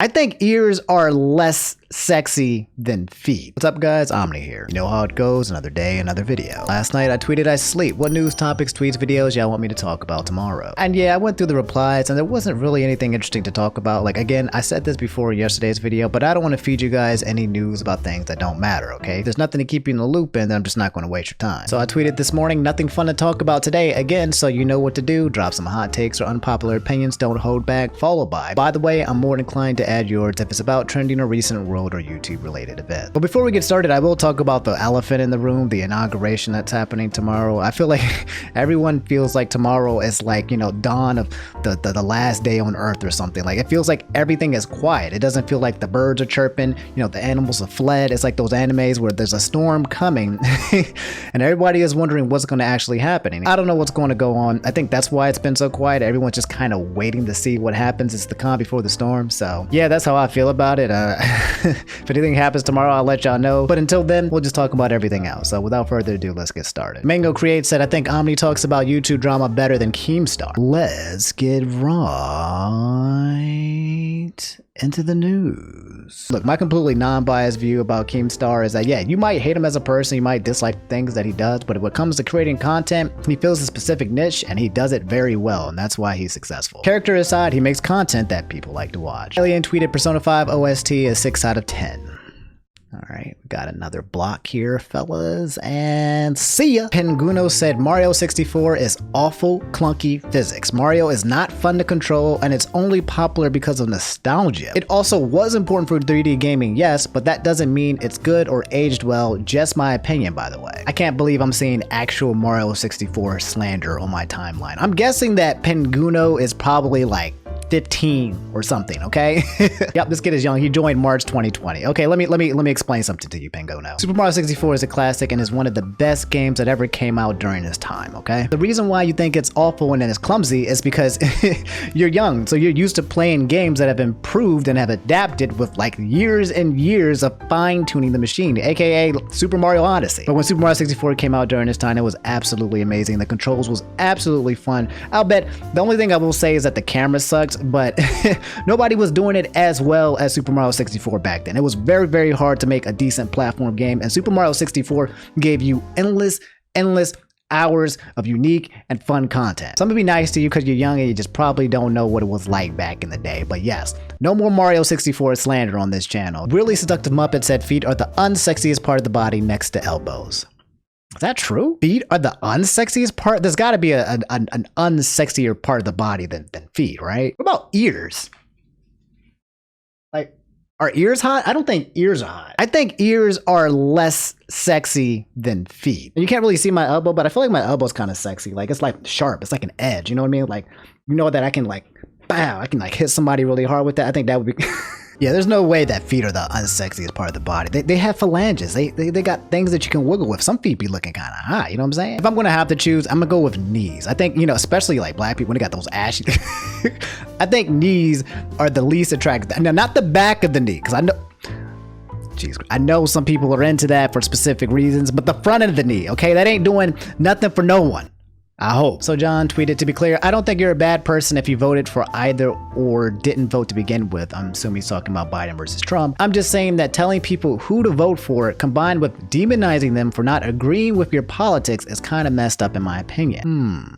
I think ears are less sexy than feet. What's up guys, Omni here. You know how it goes, another day, another video. Last night I tweeted I sleep. What news, topics, tweets, videos y'all want me to talk about tomorrow? And yeah, I went through the replies and there wasn't really anything interesting to talk about. Like again, I said this before in yesterday's video, but I don't want to feed you guys any news about things that don't matter, okay? If there's nothing to keep you in the loop in, then I'm just not going to waste your time. So I tweeted this morning, nothing fun to talk about today. Again, so you know what to do. Drop some hot takes or unpopular opinions, don't hold back, followed by the way, I'm more inclined to add yours if it's about trending or recent world or YouTube related event. But before we get started, I will talk about the elephant in the room, the inauguration that's happening tomorrow. I feel like everyone feels like tomorrow is like, you know, dawn of the last day on earth or something. Like it feels like everything is quiet. It doesn't feel like the birds are chirping, you know, the animals have fled. It's like those animes where there's a storm coming and everybody is wondering what's going to actually happen. I don't know what's going to go on. I think that's why it's been so quiet. Everyone's just kind of waiting to see what happens. It's the calm before the storm. So yeah, that's how I feel about it. If anything happens tomorrow, I'll let y'all know. But until then, we'll just talk about everything else. So without further ado, let's get started. Mango Creates said, I think Omni talks about YouTube drama better than Keemstar. Let's get right into the news. Look, my completely non-biased view about Keemstar is that, yeah, you might hate him as a person, you might dislike things that he does, but when it comes to creating content, he fills a specific niche and he does it very well, and that's why he's successful. Character aside, he makes content that people like to watch. Alien tweeted Persona 5 OST is 6 out of 10. All right, we got another block here, fellas, and see ya. Penguno said Mario 64 is awful, clunky physics. Mario is not fun to control, and it's only popular because of nostalgia. It also was important for 3D gaming, yes, but that doesn't mean it's good or aged well, just my opinion, by the way. I can't believe I'm seeing actual Mario 64 slander on my timeline. I'm guessing that Penguno is probably like 15 or something, okay? Yep, this kid is young. He joined March 2020. Okay, let me explain something to you, Pengo now. Super Mario 64 is a classic and is one of the best games that ever came out during its time, okay? The reason why you think it's awful and it's clumsy is because you're young, so you're used to playing games that have improved and have adapted with like years and years of fine-tuning the machine, aka Super Mario Odyssey. But when Super Mario 64 came out during this time, it was absolutely amazing. The controls was absolutely fun. I'll bet the only thing I will say is that the camera sucks, but nobody was doing it as well as Super Mario 64 back then. It was very, very hard to make a decent platform game, and Super Mario 64 gave you endless hours of unique and fun content. So I'm gonna be nice to you because you're young and you just probably don't know what it was like back in the day. But yes, no more Mario 64 slander on this channel. Really Seductive Muppet said feet are the unsexiest part of the body next to elbows. Is that true? Feet are the unsexiest part? There's got to be an unsexier part of the body than feet, right? What about ears? Like, are ears hot? I don't think ears are hot. I think ears are less sexy than feet. And you can't really see my elbow, but I feel like my elbow's kind of sexy. Like, it's like sharp. It's like an edge. You know what I mean? Like, you know that I can like, bow. I can like hit somebody really hard with that. I think that would be... Yeah, there's no way that feet are the unsexiest part of the body. They have phalanges. They got things that you can wiggle with. Some feet be looking kind of high, you know what I'm saying? If I'm gonna have to choose, I'm gonna go with knees. I think, you know, especially like black people when they got those ashy. I think knees are the least attractive. No, not the back of the knee, because I know, jeez, I know some people are into that for specific reasons, but the front of the knee, okay? That ain't doing nothing for no one. I hope. So John tweeted, to be clear, I don't think you're a bad person if you voted for either or didn't vote to begin with. I'm assuming he's talking about Biden versus Trump. I'm just saying that telling people who to vote for combined with demonizing them for not agreeing with your politics is kind of messed up in my opinion.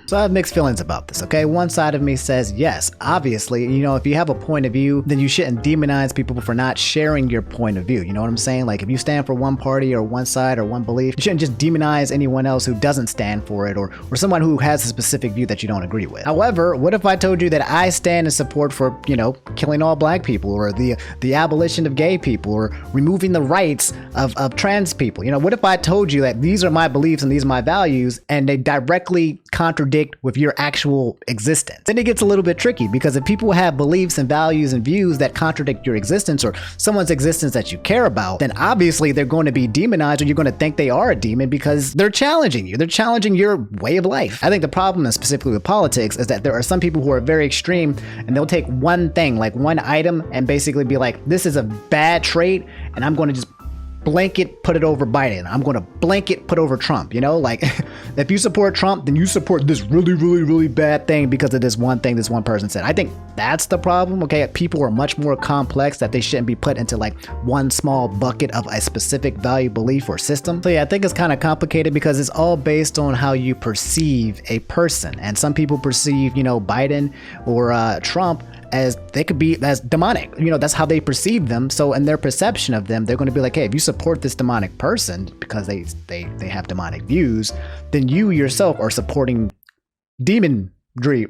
So I have mixed feelings about this, okay? One side of me says, yes, obviously, you know, if you have a point of view, then you shouldn't demonize people for not sharing your point of view. You know what I'm saying? Like, if you stand for one party or one side or one belief, you shouldn't just demonize anyone else who doesn't stand for it or someone who has a specific view that you don't agree with. However, what if I told you that I stand in support for, you know, killing all black people or the abolition of gay people or removing the rights of trans people? You know, what if I told you that these are my beliefs and these are my values and they directly contradict with your actual existence? Then it gets a little bit tricky, because if people have beliefs and values and views that contradict your existence or someone's existence that you care about, then obviously they're going to be demonized, or you're going to think they are a demon because they're challenging you. They're challenging your way of life. I think the problem, and specifically with politics, is that there are some people who are very extreme and they'll take one thing, like one item, and basically be like, this is a bad trait and I'm going to just blanket put it over Biden. I'm going to blanket put over Trump, you know? Like, if you support Trump, then you support this really, really, really bad thing because of this one thing this one person said. I think that's the problem, okay? People are much more complex that they shouldn't be put into like one small bucket of a specific value, belief, or system. So yeah, I think it's kind of complicated because it's all based on how you perceive a person. And some people perceive, you know, Biden or Trump as they could be as demonic. You know, that's how they perceive them. So in their perception of them, they're going to be like, hey, if you support this demonic person because they have demonic views, then you yourself are supporting demon dream.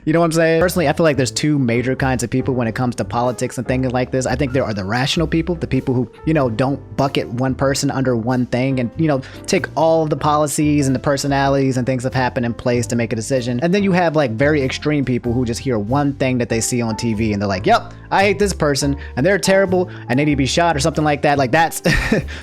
You know what I'm saying? Personally, I feel like there's two major kinds of people when it comes to politics and things like this. I think there are the rational people, the people who, you know, don't bucket one person under one thing and, you know, take all of the policies and the personalities and things that happen in place to make a decision. And then you have like very extreme people who just hear one thing that they see on TV and they're like, yep, I hate this person and they're terrible and they need to be shot or something like that. Like that's,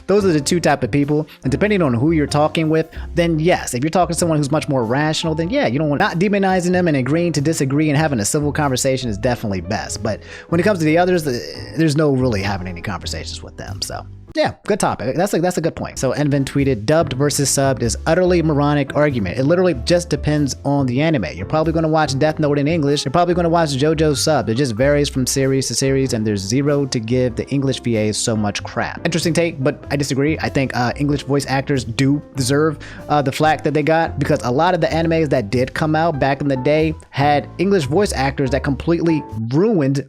those are the two type of people. And depending on who you're talking with, then yes, if you're talking to someone who's much more rational, then yeah, you don't want not demonizing them and agreeing to disagree and having a civil conversation is definitely best. But when it comes to the others, there's no really having any conversations with them. So yeah, good topic. That's a good point. So Envin tweeted, dubbed versus subbed is utterly moronic argument. It literally just depends on the anime. You're probably going to watch Death Note in English. You're probably going to watch JoJo subbed. It just varies from series to series, and there's zero to give the English VAs so much crap. Interesting take, but I disagree. I think English voice actors do deserve the flack that they got, because a lot of the animes that did come out back in the day had English voice actors that completely ruined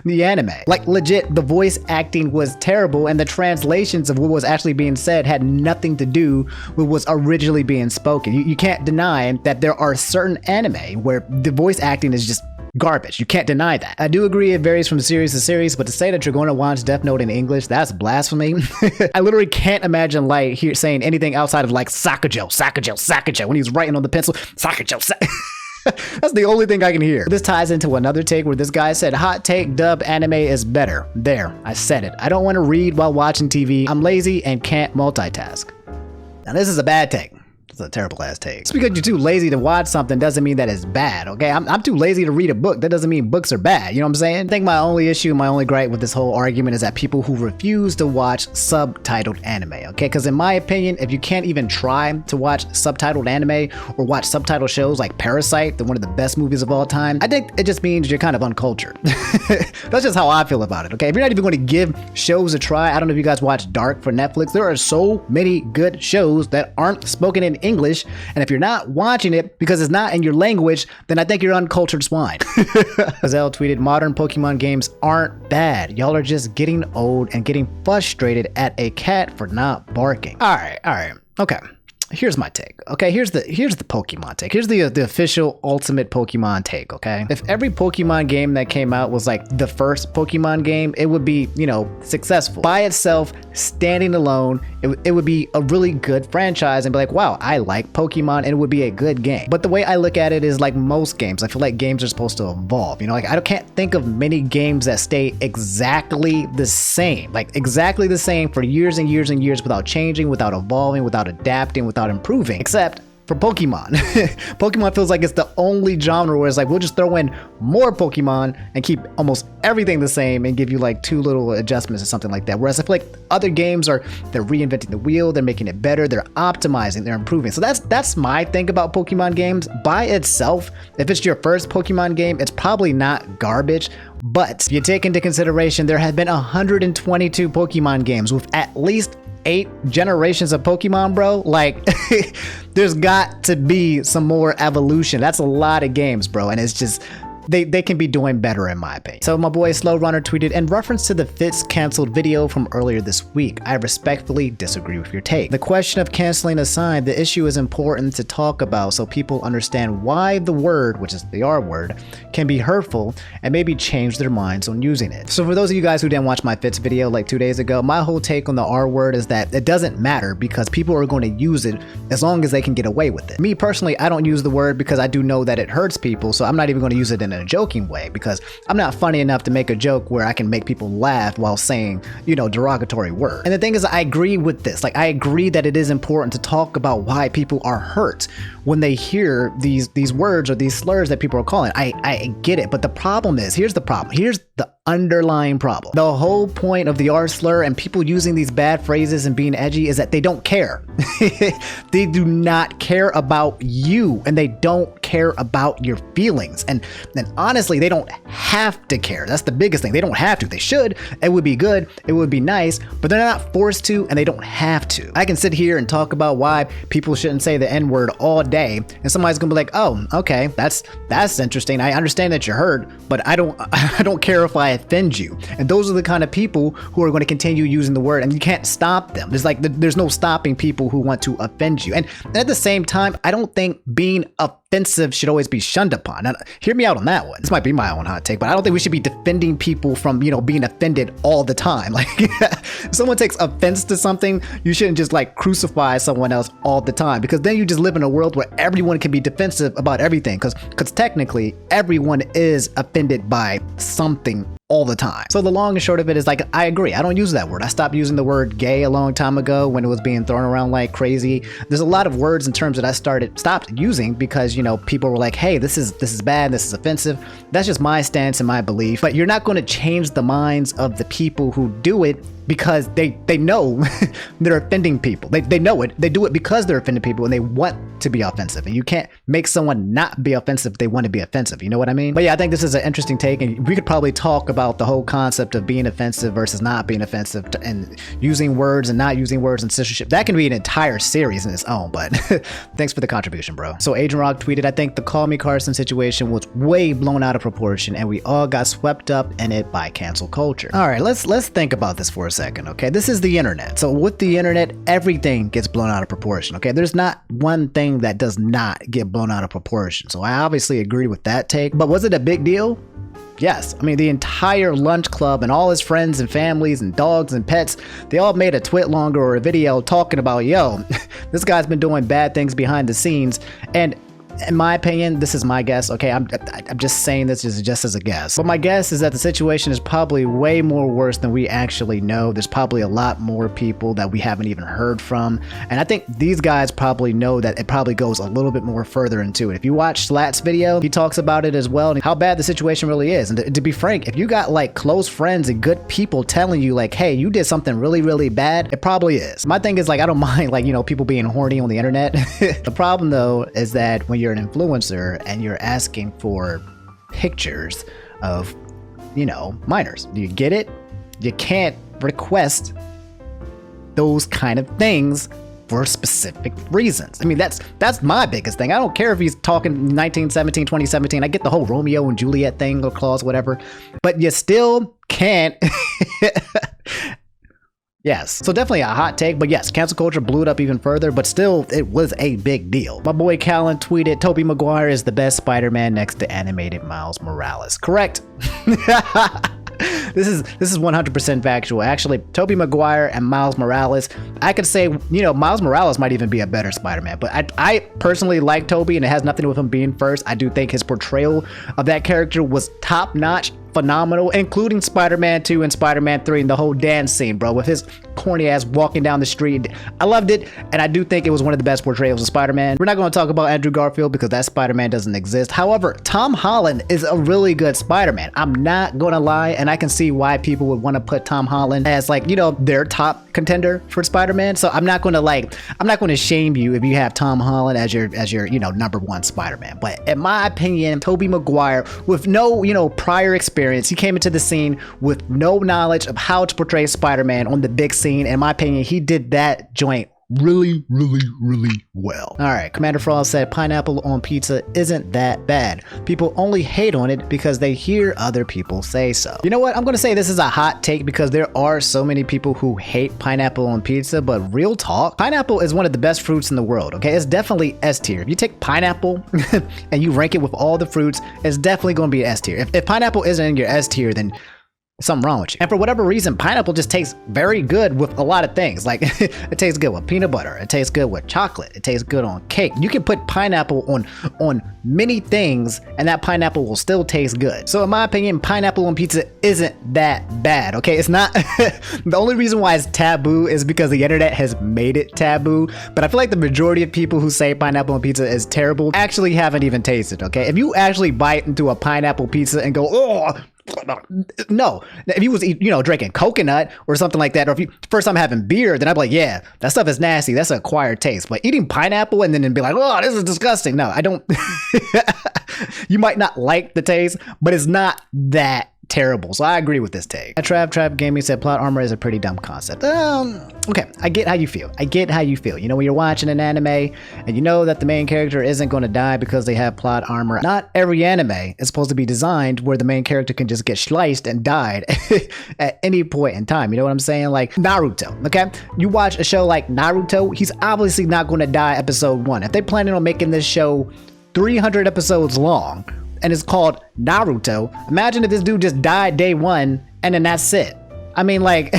the anime. Like legit, the voice acting was terrible, and the translations of what was actually being said had nothing to do with what was originally being spoken. You can't deny that there are certain anime where the voice acting is just garbage. You can't deny that. I do agree it varies from series to series, but to say that you're going to watch Death Note in English, that's blasphemy. I literally can't imagine Light here saying anything outside of like Sakajo, when he's writing on the pencil, Sakajo. That's the only thing I can hear. This ties into another take where this guy said, hot take, dub anime is better. There, I said it. I don't want to read while watching TV. I'm lazy and can't multitask. Now this is a bad take. It's a terrible ass take. Just because you're too lazy to watch something doesn't mean that it's bad, okay? I'm too lazy to read a book. That doesn't mean books are bad, you know what I'm saying? I think my only issue, my only gripe with this whole argument is that people who refuse to watch subtitled anime, okay? Because in my opinion, if you can't even try to watch subtitled anime or watch subtitled shows like Parasite, one of the best movies of all time, I think it just means you're kind of uncultured. That's just how I feel about it, okay? If you're not even going to give shows a try, I don't know if you guys watch Dark for Netflix. There are so many good shows that aren't spoken in English, and if you're not watching it because it's not in your language, then I think you're uncultured swine. Gazelle tweeted, modern Pokemon games aren't bad. Y'all are just getting old and getting frustrated at a cat for not barking. All right. Okay. Here's my take. Okay, here's the Pokemon take. Here's the official ultimate Pokemon take, okay? If every Pokemon game that came out was like the first Pokemon game, it would be, you know, successful. By itself, standing alone, it would be a really good franchise and be like, wow, I like Pokemon, and it would be a good game. But the way I look at it is like most games, I feel like games are supposed to evolve. You know, like I can't think of many games that stay exactly the same. Like exactly the same for years and years and years without changing, without evolving, without adapting, without improving, except for Pokemon. Pokemon feels like it's the only genre where it's like, we'll just throw in more Pokemon and keep almost everything the same and give you like two little adjustments or something like that. Whereas I feel like other games they're reinventing the wheel, they're making it better, they're optimizing, they're improving. So that's my thing about Pokemon games. By itself, if it's your first Pokemon game, it's probably not garbage. But if you take into consideration, there have been 122 Pokemon games with at least 8 generations of Pokemon, bro. Like there's got to be some more evolution. That's a lot of games, bro, and it's just they can be doing better in my opinion. So my boy Slow Runner tweeted, in reference to the Fitz canceled video from earlier this week, I respectfully disagree with your take. The question of canceling aside, the issue is important to talk about so people understand why the word, which is the R word, can be hurtful and maybe change their minds on using it. So for those of you guys who didn't watch my Fitz video like 2 days ago, my whole take on the R word is that it doesn't matter because people are going to use it as long as they can get away with it. Me personally, I don't use the word because I do know that it hurts people, so I'm not even going to use it in a joking way because I'm not funny enough to make a joke where I can make people laugh while saying, you know, derogatory words. And the thing is, I agree with this. Like, I agree that it is important to talk about why people are hurt when they hear these words or these slurs that people are calling. I get it, but the problem is, here's the problem. Here's the underlying problem. The whole point of the R slur and people using these bad phrases and being edgy is that they don't care. They do not care about you, and they don't care about your feelings. And honestly, they don't have to care. That's the biggest thing. They don't have to. They should. It would be good. It would be nice, but they're not forced to, and they don't have to. I can sit here and talk about why people shouldn't say the N-word all day, and somebody's gonna be like, oh, okay, that's interesting. I understand that you're hurt, but I don't care if I offend you. And those are the kind of people who are going to continue using the word, and you can't stop them. There's no stopping people who want to offend you. And at the same time, I don't think being offensive should always be shunned upon. Now, hear me out on that one. This might be my own hot take, but I don't think we should be defending people from, being offended all the time. Like, if someone takes offense to something, you shouldn't just like crucify someone else all the time, because then you just live in a world where everyone can be defensive about everything, because technically everyone is offended by something all the time. So the long and short of it is, like, I agree. I don't use that word. I stopped using the word gay a long time ago when it was being thrown around like crazy. There's a lot of words and terms that I stopped using because, people were like, hey, this is bad, this is offensive. That's just my stance and my belief. But you're not going to change the minds of the people who do it because they know they're offending people. They know it. They do it because they're offending people and they want to be offensive. And you can't make someone not be offensive if they want to be offensive. You know what I mean? But yeah, I think this is an interesting take, and we could probably talk about the whole concept of being offensive versus not being offensive and using words and not using words and censorship. That can be an entire series in its own, but thanks for the contribution, bro. So Agent Rock tweeted, I think the Call Me Carson situation was way blown out of proportion and we all got swept up in it by cancel culture. All right, let's think about this for a second, okay? This is the internet. So with the internet, everything gets blown out of proportion, okay? There's not one thing that does not get blown out of proportion. So I obviously agree with that take, but was it a big deal? Yes. I mean, the entire lunch club and all his friends and families and dogs and pets, they all made a tweet longer or a video talking about, yo, this guy's been doing bad things behind the scenes. And in my opinion, this is my guess, okay? I'm just saying this just as a guess. But my guess is that the situation is probably way more worse than we actually know. There's probably a lot more people that we haven't even heard from. And I think these guys probably know that it probably goes a little bit more further into it. If you watch Slat's video, he talks about it as well, and how bad the situation really is. And to be frank, if you got like close friends and good people telling you like, hey, you did something really, really bad, it probably is. My thing is, like, I don't mind, like, people being horny on the internet. The problem though is that when you're an influencer and you're asking for pictures of, minors, do you get it? You can't request those kind of things for specific reasons. I mean, that's my biggest thing. I don't care if he's talking 1917, 2017. I get the whole Romeo and Juliet thing or clause, whatever, but you still can't. Yes, so definitely a hot take, but yes, cancel culture blew it up even further, but still, it was a big deal. My boy Callan tweeted, Toby McGuire is the best Spider-Man next to animated Miles Morales. Correct. This is 100% factual. Actually, Toby McGuire and Miles Morales, I could say, Miles Morales might even be a better Spider-Man, but I personally like Toby, and it has nothing to do with him being first. I do think his portrayal of that character was top-notch, phenomenal, including Spider-Man 2 and Spider-Man 3 and the whole dance scene, bro, with his corny ass walking down the street. I loved it, and I do think it was one of the best portrayals of Spider-Man. We're not going to talk about Andrew Garfield because that Spider-Man doesn't exist. However, Tom Holland is a really good Spider-Man. I'm not going to lie, and I can see why people would want to put Tom Holland as, like, their top contender for Spider-Man. So I'm not going to shame you if you have Tom Holland as your number one Spider-Man. But in my opinion, Toby McGuire, with no, prior experience, he came into the scene with no knowledge of how to portray Spider-Man on the big scene. In my opinion, he did that joint really, really, really well. All right, Commander Frost said pineapple on pizza isn't that bad. People only hate on it because they hear other people say so. You know what? I'm gonna say this is a hot take because there are so many people who hate pineapple on pizza, but real talk, pineapple is one of the best fruits in the world, okay? It's definitely S tier. If you take pineapple and you rank it with all the fruits, it's definitely gonna be S tier. If pineapple isn't in your S tier, then something wrong with you. And for whatever reason, pineapple just tastes very good with a lot of things. Like, it tastes good with peanut butter. It tastes good with chocolate. It tastes good on cake. You can put pineapple on many things and that pineapple will still taste good. So in my opinion, pineapple on pizza isn't that bad, okay? It's not. The only reason why it's taboo is because the internet has made it taboo. But I feel like the majority of people who say pineapple on pizza is terrible actually haven't even tasted, okay? If you actually bite into a pineapple pizza and go, oh, No, if he was, drinking coconut or something like that, or if you first time having beer, then I'd be like, yeah, that stuff is nasty. That's an acquired taste. But eating pineapple and then be like, oh, this is disgusting. No, I don't. You might not like the taste, but it's not that terrible. So I agree with this take. Trav Gaming said plot armor is a pretty dumb concept. Okay, I get how you feel. When you're watching an anime and you know that the main character isn't going to die because they have plot armor. Not every anime is supposed to be designed where the main character can just get sliced and died at any point in time. You know what I'm saying? Like Naruto, okay? You watch a show like Naruto, he's obviously not going to die episode 1. If they're planning on making this show 300 episodes long, and it's called Naruto. Imagine if this dude just died day 1 and then that's it. I mean, like,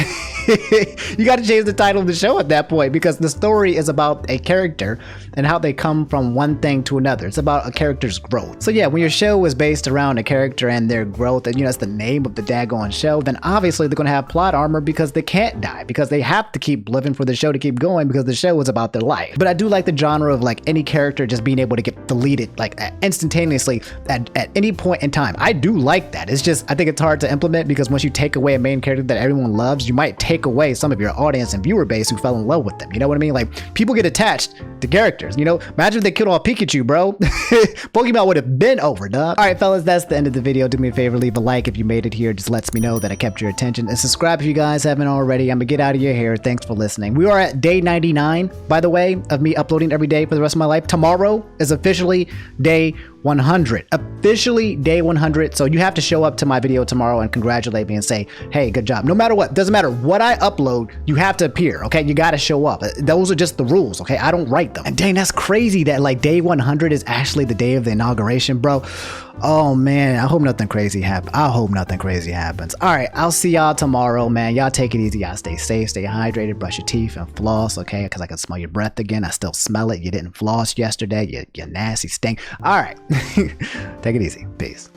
you got to change the title of the show at that point because the story is about a character and how they come from one thing to another. It's about a character's growth. So yeah, when your show is based around a character and their growth, and that's the name of the daggone show, then obviously they're going to have plot armor because they can't die, because they have to keep living for the show to keep going because the show is about their life. But I do like the genre of like any character just being able to get deleted like instantaneously at any point in time. I do like that. It's just, I think it's hard to implement because once you take away a main character that everyone loves, you might take away some of your audience and viewer base who fell in love with them. You know what I mean? Like, people get attached to characters, Imagine if they killed off Pikachu, bro. Pokemon would have been over, dog. All right, fellas, that's the end of the video. Do me a favor, leave a like if you made it here. It just lets me know that I kept your attention. And subscribe if you guys haven't already. I'm gonna get out of your hair. Thanks for listening. We are at day 99, by the way, of me uploading every day for the rest of my life. Tomorrow is officially day 100. Officially day 100. So you have to show up to my video tomorrow and congratulate me and say, hey, good job. No matter what, doesn't matter what I upload, you have to appear, okay? You got to show up. Those are just the rules, okay? I don't write them. And dang, that's crazy that like day 100 is actually the day of the inauguration, bro. Oh man, I hope nothing crazy happens. All right, I'll see y'all tomorrow, man. Y'all take it easy. Y'all stay safe, stay hydrated, brush your teeth and floss, okay? Because I can smell your breath again. I still smell it. You didn't floss yesterday. You nasty stink. All right, take it easy. Peace.